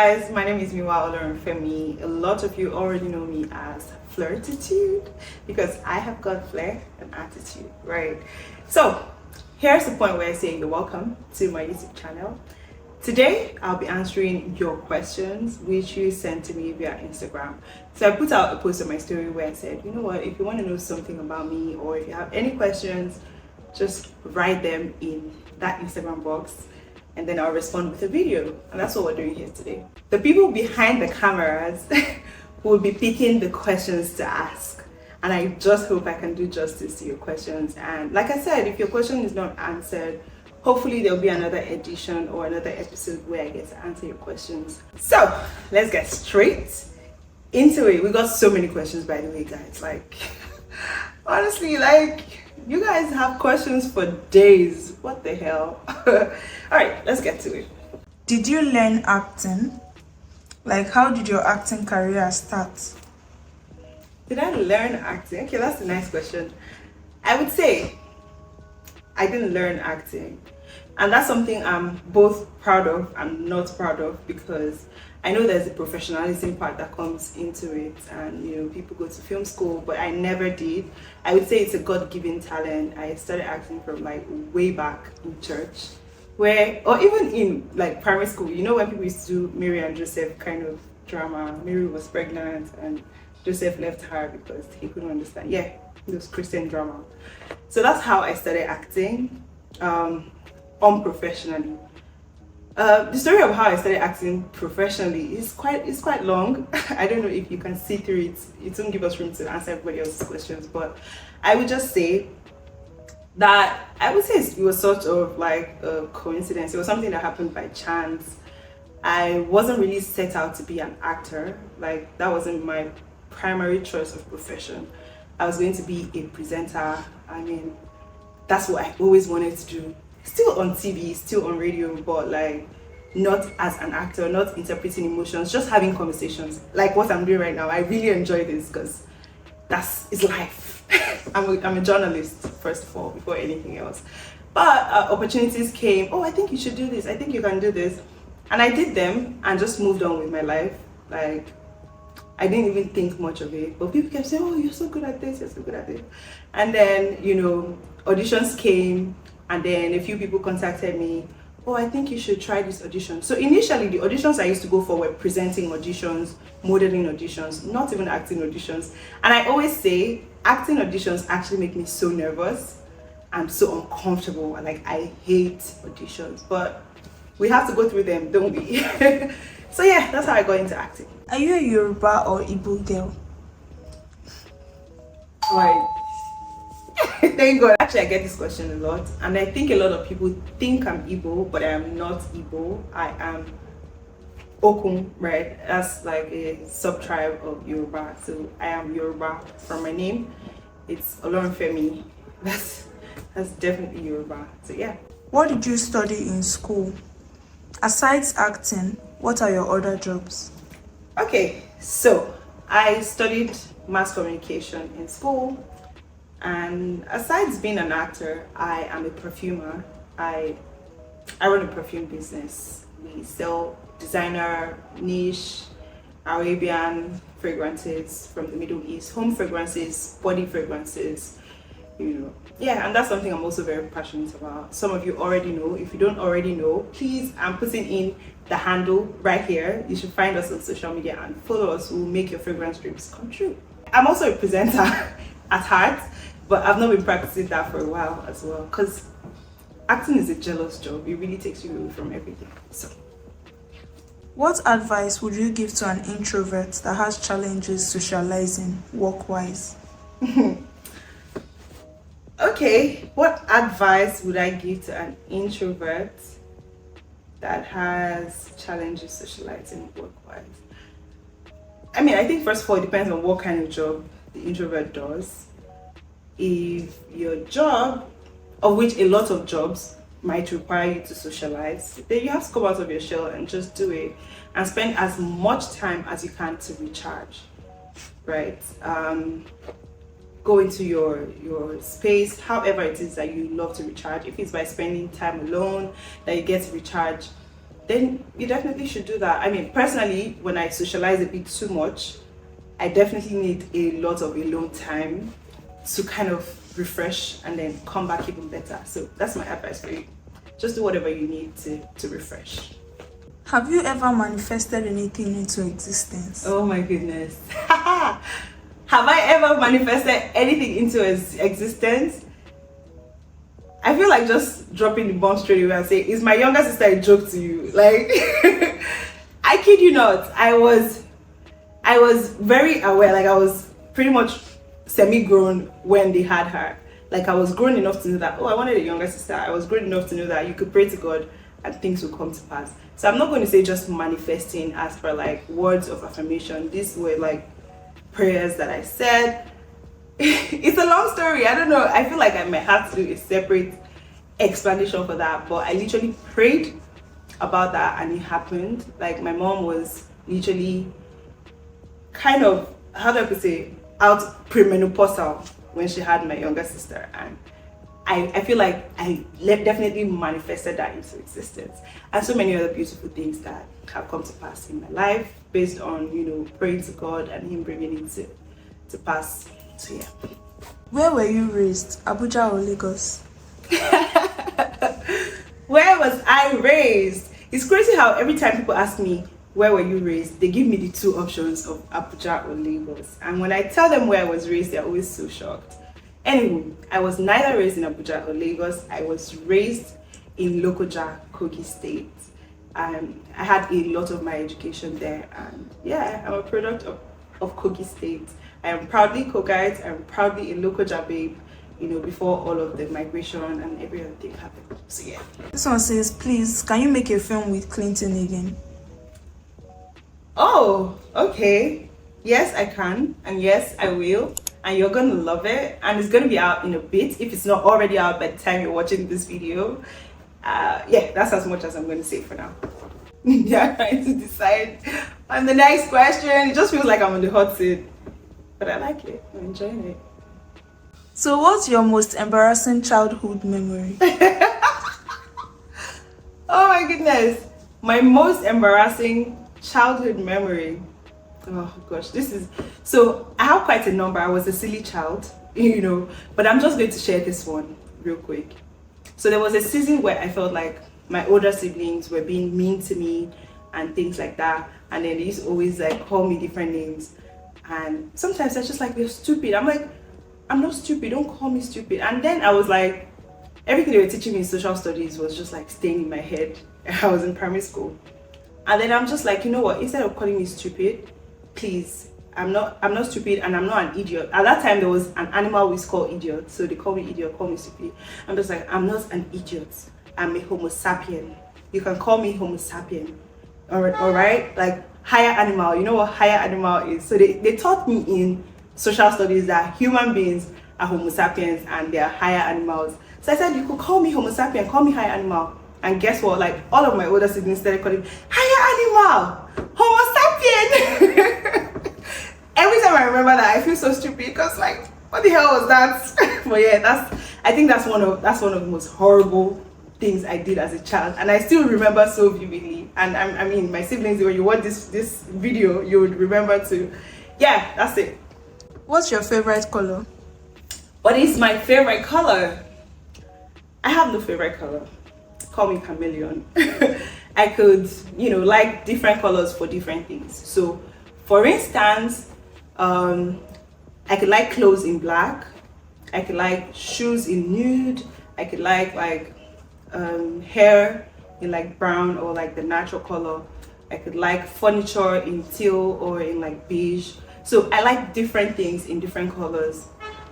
guys, my name is Miwa OLORUNFEMI. A lot of you already know me as Flirtitude because I have got flair and attitude, right? So here's the point where I say you're welcome to my YouTube channel. Today I'll be answering your questions which you sent to me via Instagram. So I put out a post on my story where I said, you know what, if you want to know something about me or if you have any questions, just write them in that Instagram box and then I'll respond with a video. And that's what we're doing here today. The people behind the cameras will be picking the questions to ask. And I just hope I can do justice to your questions. And like I said, if your question is not answered, hopefully there'll be another edition or another episode where I get to answer your questions. So let's get straight into it. We got so many questions, by the way, guys. Like, honestly, you guys have questions for days. What the hell? All right, let's get to it. Did you learn acting? Like, how did your acting career start? Did I learn acting? Okay, that's a nice question. I would say I didn't learn acting. And that's something I'm both proud of and not proud of, because I know there's a professionalism part that comes into it, and you know, people go to film school, but I never did. I would say it's a God-given talent. I started acting from like way back in church, where, or even in like primary school, you know, when people used to do Mary and Joseph kind of drama. Mary was pregnant and Joseph left her because he couldn't understand. Yeah, it was Christian drama. So that's how I started acting unprofessionally. The story of how I started acting professionally is quite long. I don't know if you can see through it. It won't give us room to answer everybody else's questions, but I would just say that it was sort of like a coincidence. It was something that happened by chance. I wasn't really set out to be an actor. Like, that wasn't my primary choice of profession. I was going to be a presenter. I mean, that's what I always wanted to do. Still on TV, still on radio, but like not as an actor, not interpreting emotions, just having conversations like what I'm doing right now. I really enjoy this because it's life. I'm a journalist, first of all, before anything else. But opportunities came. Oh, I think you should do this. I think you can do this. And I did them and just moved on with my life. Like, I didn't even think much of it, but people kept saying, oh, you're so good at this, you're so good at this. And then, you know, auditions came, and then a few people contacted me, oh, I think you should try this audition. So initially, the auditions I used to go for were presenting auditions, modeling auditions, not even acting auditions. And I always say, acting auditions actually make me so nervous. I'm so uncomfortable, and like, I hate auditions, but we have to go through them, don't we? So yeah, that's how I got into acting. Are you a Yoruba or Igbo girl? Right. Thank God. Actually, I get this question a lot, and I think a lot of people think I'm Igbo, but I am not Igbo. I am Okun, right? That's like a sub-tribe of Yoruba. So I am Yoruba from my name. It's OLORUNFEMI. That's definitely Yoruba. So yeah. What did you study in school? Aside acting, what are your other jobs? Okay, so I studied mass communication in school. And aside being an actor, I am a perfumer. I run a perfume business. We sell designer, niche, Arabian fragrances from the Middle East, home fragrances, body fragrances, you know. Yeah, and that's something I'm also very passionate about. Some of you already know. If you don't already know, please, I'm putting in the handle right here. You should find us on social media and follow us. We'll make your fragrance dreams come true. I'm also a presenter at heart, but I've not been practicing that for a while as well, because acting is a jealous job. It really takes you away from everything. So, what advice would you give to an introvert that has challenges socializing work-wise? Okay, what advice would I give to an introvert that has challenges socializing work-wise? I mean, I think first of all, it depends on what kind of job the introvert does. If your job, of which a lot of jobs might require you to socialize, then you have to come out of your shell and just do it and spend as much time as you can to recharge, right? Go into your space, however it is that you love to recharge. If it's by spending time alone that you get to recharge, then you definitely should do that. I mean, personally, when I socialize a bit too much, I definitely need a lot of alone time to kind of refresh and then come back even better. So that's my advice for you. Just do whatever you need to refresh. Have you ever manifested anything into existence? Oh my goodness. Have I ever manifested anything into existence? I feel like just dropping the bomb straight away and say, is my younger sister a joke to you? Like, I kid you not. I was very aware, like I was pretty much semi-grown when they had her. Like I was grown enough to know that, oh, I wanted a younger sister. I was grown enough to know that you could pray to God and things will come to pass. So I'm not going to say just manifesting as per like words of affirmation. These were like prayers that I said. It's a long story. I don't know. I feel like I might have to do a separate explanation for that. But I literally prayed about that and it happened. Like my mom was literally kind of, how do I say, out premenopausal when she had my younger sister, and I feel like I definitely manifested that into existence, and so many other beautiful things that have come to pass in my life based on, you know, praying to God and Him bringing it to pass. So yeah. Where were you raised, Abuja or Lagos? Where was I raised? It's crazy how every time people ask me, where were you raised, they give me the two options of Abuja or Lagos. And when I tell them where I was raised, they're always so shocked. Anyway, I was neither raised in Abuja or Lagos. I was raised in Lokoja, Kogi State. I had a lot of my education there. And yeah, I'm a product of Kogi State. I am proudly Kogite. I'm proudly a Lokoja babe, you know, before all of the migration and every other thing happened. So yeah. This one says, please, can you make a film with Clinton again? Oh, okay. Yes, I can. And yes, I will. And you're going to love it. And it's going to be out in a bit. If it's not already out by the time you're watching this video. Yeah, that's as much as I'm going to say for now. Yeah, trying to decide on the next question. It just feels like I'm on the hot seat. But I like it. I'm enjoying it. So what's your most embarrassing childhood memory? Oh my goodness. My most embarrassing childhood memory. Oh gosh, this is so I have quite a number. I was a silly child, you know, but I'm just going to share this one real quick. So there was a season where I felt like my older siblings were being mean to me and things like that, and then they used to always like call me different names, and sometimes they're just like, you're stupid. I'm like, I'm not stupid, don't call me stupid. And then I was like, everything they were teaching me in social studies was just like staying in my head. I was in primary school. And then I'm just like, you know what, instead of calling me stupid, please, I'm not stupid and I'm not an idiot. At that time there was an animal we called idiot, so they call me idiot, call me stupid. I'm just like, I'm not an idiot, I'm a homo sapien. You can call me homo sapien. All right, like higher animal. You know what higher animal is? So they taught me in social studies that human beings are homo sapiens and they are higher animals. So I said, you could call me homo sapien, call me higher animal. And guess what? Like all of my older siblings started calling me higher animal, homo sapien. Every time I remember that, I feel so stupid because like, what the hell was that? But yeah, I think that's one of the most horrible things I did as a child, and I still remember so vividly. And I mean, my siblings, when you watch this video, you would remember too. Yeah, that's it. What's your favorite color? What is my favorite color? I have no favorite color. Call me chameleon. I could, you know, like different colors for different things. So for instance, I could like clothes in black, I could like shoes in nude, I could like hair in like brown or like the natural color, I could like furniture in teal or in like beige. So I like different things in different colors.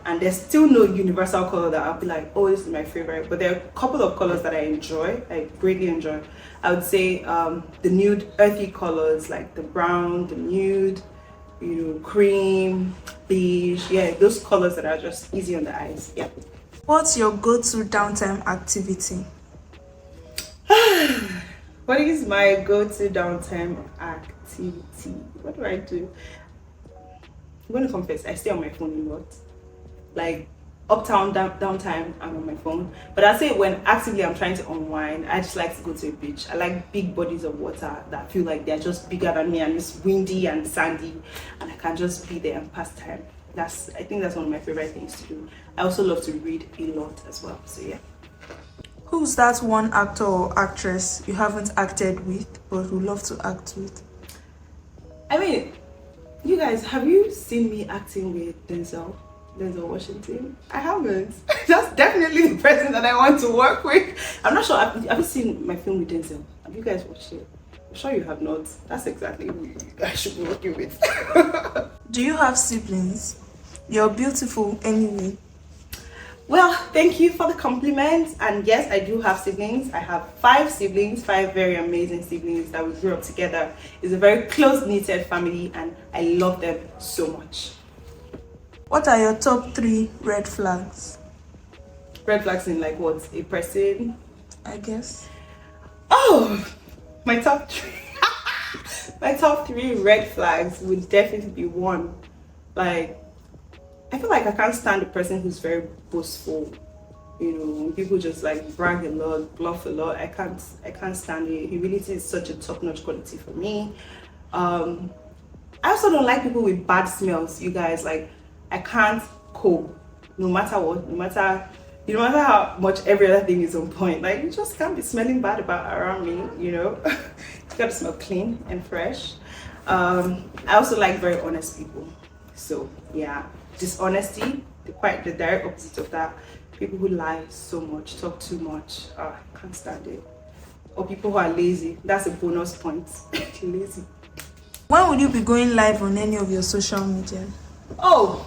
And there's still no universal color that I'll be like, oh, this is my favorite. But there are a couple of colors that I enjoy, I greatly enjoy. I would say the nude, earthy colors, like the brown, the nude, you know, cream, beige. Yeah, those colors that are just easy on the eyes. Yeah. What's your go-to downtime activity? What is my go-to downtime activity? What do? I'm going to confess, I stay on my phone a lot. Like uptown downtime, I'm on my phone. But I say when actively I'm trying to unwind, I just like to go to a beach. I like big bodies of water that feel like they're just bigger than me and it's windy and sandy, and I can just be there and pass time. I think that's one of my favorite things to do. I also love to read a lot as well. So yeah. Who's that one actor or actress you haven't acted with but would love to act with? I mean, you guys, have you seen me acting with Denzel Washington? I haven't. That's definitely the person that I want to work with. I'm not sure. Have you seen my film with Denzel? Have you guys watched it? I'm sure you have not. That's exactly who you guys should be working with. Do you have siblings? You're beautiful anyway. Well, thank you for the compliment. And yes, I do have siblings. I have 5 siblings, 5 very amazing siblings that we grew up together. It's a very close-knitted family and I love them so much. What are your top 3 red flags? Red flags in like what? A person? I guess. Oh, my top 3. My top 3 red flags would definitely be 1. Like, I feel like I can't stand a person who's very boastful. You know, when people just like brag a lot, bluff a lot. I can't stand it. Humility is such a top-notch quality for me. I also don't like people with bad smells, you guys. Like, I can't cope no matter what, no matter how much every other thing is on point. Like, you just can't be smelling bad around me, you know. You gotta smell clean and fresh. I also like very honest people. So yeah, dishonesty, the direct opposite of that. People who lie so much, talk too much. I can't stand it. Or people who are lazy. That's a bonus point. Lazy. When would you be going live on any of your social media? Oh,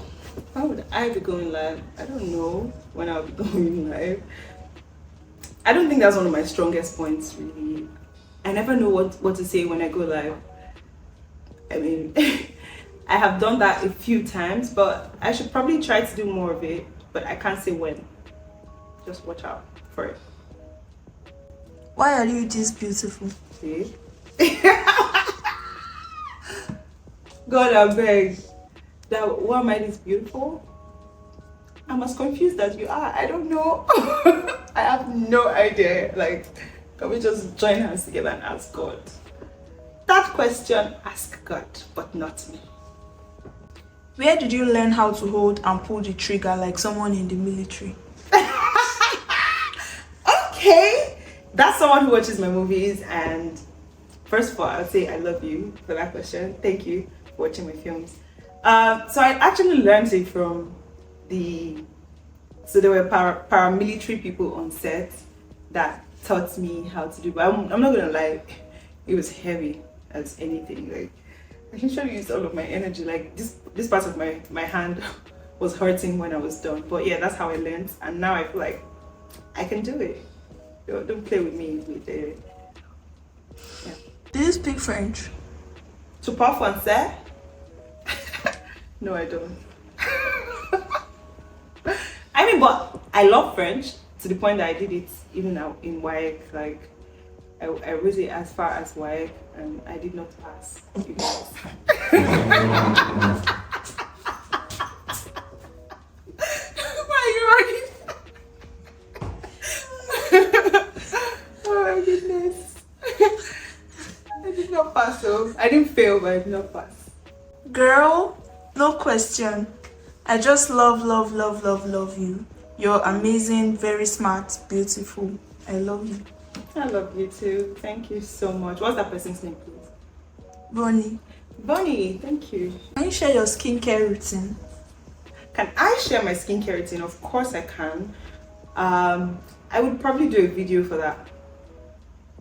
when would I be going live? I don't know when I'll be going live. I don't think that's one of my strongest points, really. I never know what to say when I go live. I mean, I have done that a few times, but I should probably try to do more of it, but I can't say when. Just watch out for it. Why are you this beautiful? See? God, I beg. Why am I this beautiful? I'm as confused as you are. I don't know. I have no idea. Like, can we just join hands together and ask God? That question, ask God, but not me. Where did you learn how to hold and pull the trigger like someone in the military? Okay, that's someone who watches my movies, and first of all, I'll say I love you for that question. Thank you for watching my films. So I actually learned it from there were paramilitary people on set that taught me how to do it. But I'm not gonna lie, it was heavy as anything. Like, I literally used all of my energy. Like, this part of my hand was hurting when I was done. But yeah, that's how I learned, and now I feel like I can do it. Don't play with me with it. Yeah. Do you speak French? Tu parles français? No, I don't. I mean, but I love French to the point that I did it even now in WAEC. Like, I was it as far as WAEC, and I did not pass. You guys. Why are you Oh my goodness. I did not pass, so I didn't fail, but I did not pass. Girl, no question. I just love you. You're amazing, very smart, beautiful. I love you. I love you too. Thank you so much. What's that person's name, please? Bonnie. Bonnie, thank you. Can you share your skincare routine? Can I share my skincare routine? Of course I can. I would probably do a video for that.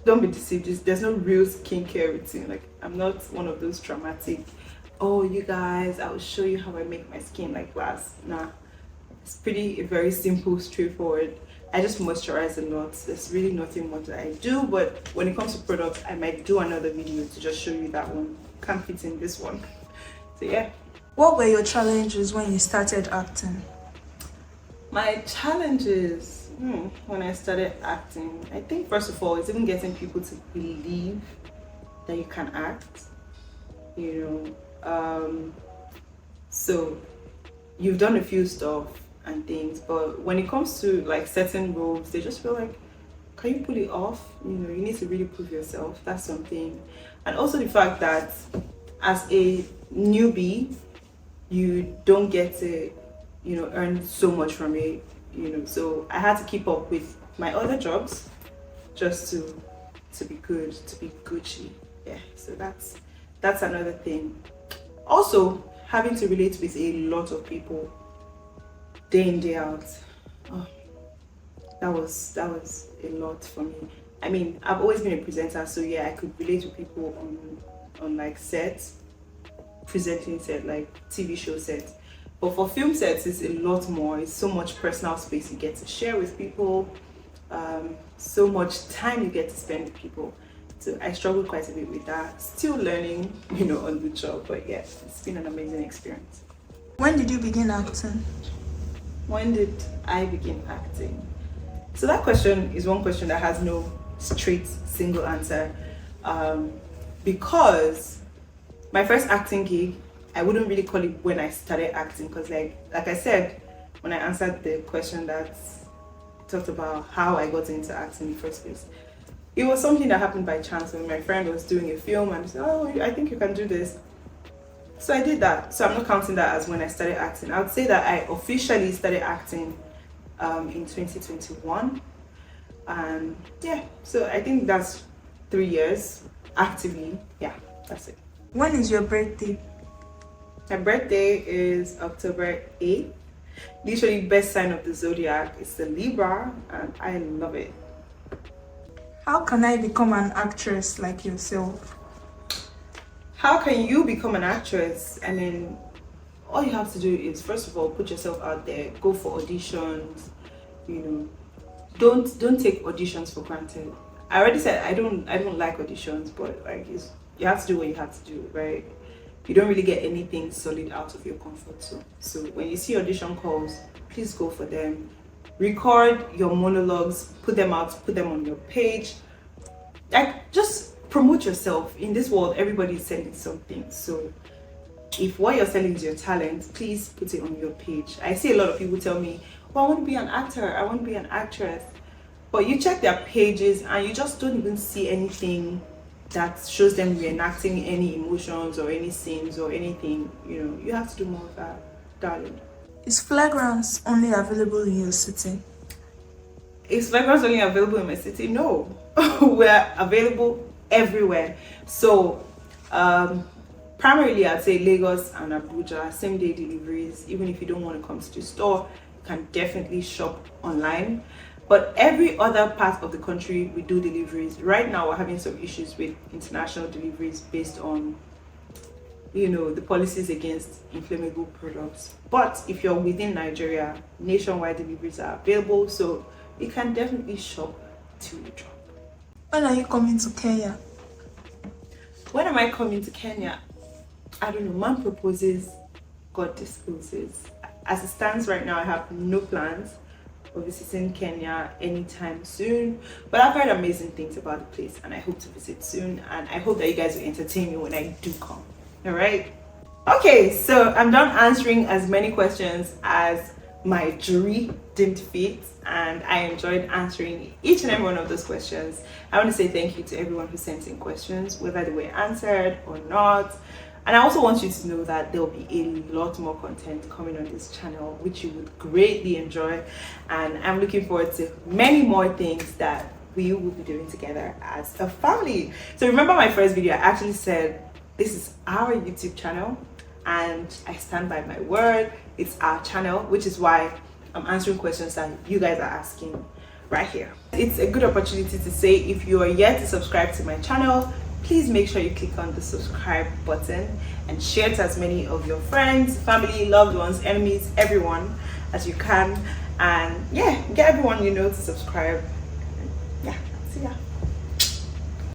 Don't be deceived. There's no real skincare routine. Like, I'm not one of those dramatic, oh, you guys, I will show you how I make my skin like glass. Nah, it's very simple, straightforward. I just moisturize a lot. There's really nothing much that I do, but when it comes to products, I might do another video to just show you that one. Can't fit in this one. So yeah. What were your challenges when you started acting? My challenges when I started acting, I think first of all, it's even getting people to believe that you can act. You know, so you've done a few stuff, and things. But when it comes to like certain roles, they just feel like, can you pull it off? You know, you need to really prove yourself. That's something. And also the fact that as a newbie, you don't get to, you know, earn so much from it, you know. So I had to keep up with my other jobs just to be good, to be Gucci. Yeah, so that's another thing. Also, having to relate with a lot of people day in, day out. Oh, that was a lot for me. I mean, I've always been a presenter, so yeah, I could relate with people on like sets, presenting set, like TV show sets. But for film sets, it's a lot more. It's so much personal space you get to share with people, so much time you get to spend with people. So I struggled quite a bit with that. Still learning, you know, on the job. But yeah, it's been an amazing experience. When did you begin acting? When did I begin acting? So that question is one question that has no straight single answer, because my first acting gig, I wouldn't really call it when I started acting, because like I said, when I answered the question that talked about how I got into acting in the first place, it was something that happened by chance when my friend was doing a film and said, oh, I think you can do this. So I did that. So I'm not counting that as when I started acting. I would say that I officially started acting in 2021. And yeah, so I think that's 3 years actively. Yeah, that's it. When is your birthday? My birthday is October 8th. Literally best sign of the zodiac is the Libra, and I love it. How can I become an actress like yourself? How can you become an actress? I mean, all you have to do is, first of all, put yourself out there, go for auditions, you know. Don't take auditions for granted. I already said I don't like auditions, but like you have to do what you have to do, right? You don't really get anything solid out of your comfort zone. So when you see audition calls, please go for them. Record your monologues, put them out, put them on your page. Like, just promote yourself. In this world, everybody is selling something. So if what you're selling is your talent, please put it on your page. I see a lot of people tell me, well, I want to be an actor, I want to be an actress. But you check their pages and you just don't even see anything that shows them reenacting any emotions or any scenes or anything. You know, you have to do more of that, darling. Is flagrants only available in your city? Is flagrants only available in my city? No. We're available everywhere. So primarily I'd say Lagos and Abuja, same day deliveries. Even if you don't want to come to the store, you can definitely shop online. But every other part of the country, we do deliveries. Right now, we're having some issues with international deliveries based on, you know, the policies against inflammable products. But if you're within Nigeria, nationwide deliveries are available, so you can definitely shop to the drop. When are you coming to Kenya? When am I coming to Kenya? I don't know. Man proposes, God disposes. As it stands right now, I have no plans of visiting Kenya anytime soon, but I've heard amazing things about the place and I hope to visit soon, and I hope that you guys will entertain me when I do come. All right? Okay, so I'm done answering as many questions as my jury deemed fit, and I enjoyed answering each and every one of those questions. I want to say thank you to everyone who sent in questions, whether they were answered or not. And I also want you to know that there will be a lot more content coming on this channel, which you would greatly enjoy. And I'm looking forward to many more things that we will be doing together as a family. So remember my first video, I actually said, this is our YouTube channel. And I stand by my word, it's our channel, which is why I'm answering questions that you guys are asking right here. It's a good opportunity to say, if you are yet to subscribe to my channel, please make sure you click on the subscribe button and share it to as many of your friends, family, loved ones, enemies, everyone as you can. And yeah, get everyone you know to subscribe. Yeah, see ya.